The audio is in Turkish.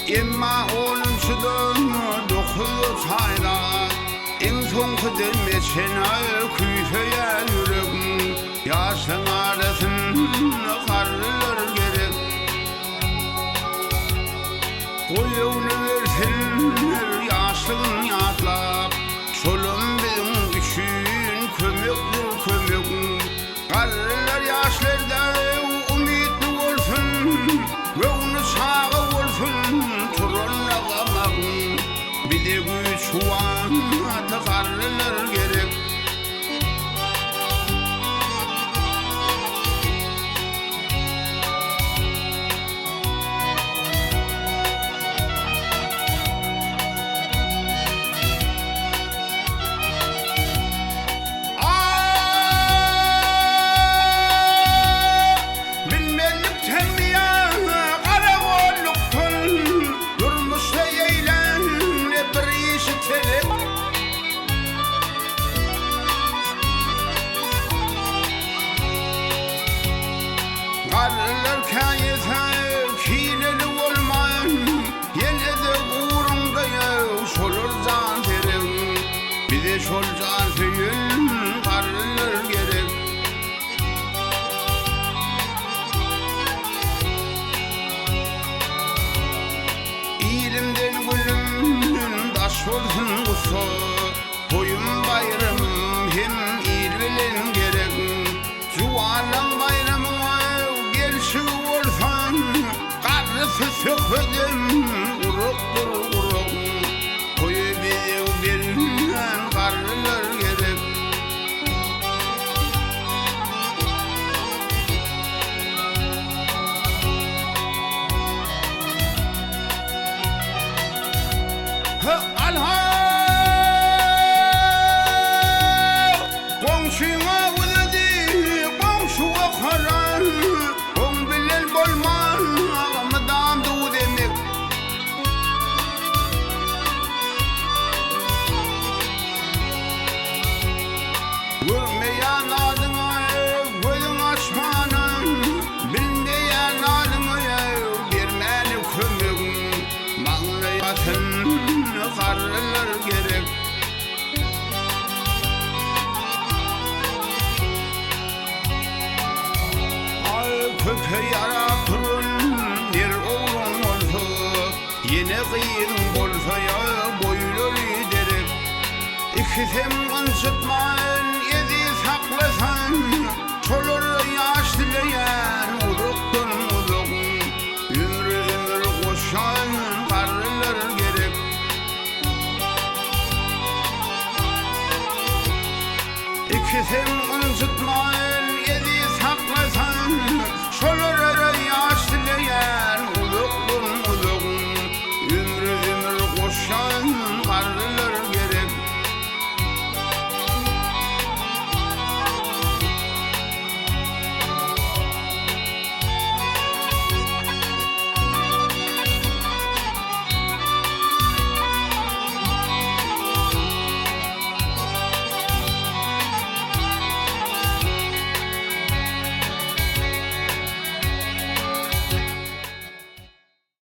Emma olumsudan dokuz hayra en son kıdemetsene küfeye yüreğim yaşın arasın karlar gerek koyunu versinler yaşın yatlap şolum benim için kömektir kömekim karlar yaşlarda umutlu olsun ve onu sağa olsun turunlagamağım bir de güç var karlar gerek Karlar kayısa kileli olman yine de uğrundaya solur can terim bir de sol can teyin karlar gerek İlimden gülümden taş olsun kusu koyun bayramım hem il bilen gerek Juvalan bayramı şu olsan karısı sökmedim uruktur uruk koyu bilinen karılar gerek alha komşuna vurdu komşuya karar Görmeyen adına gözün açmanın bilmeyen adına vermeni kömegin manlayatın karlar gerek Al köpe yara kurun bir oğlum olsa yine kıyın bolsa ya boylar derek İkisem ansıtmayın saklasan çolur yaş dileyen uruktan uruk ömür koşan karlar gerek İkisem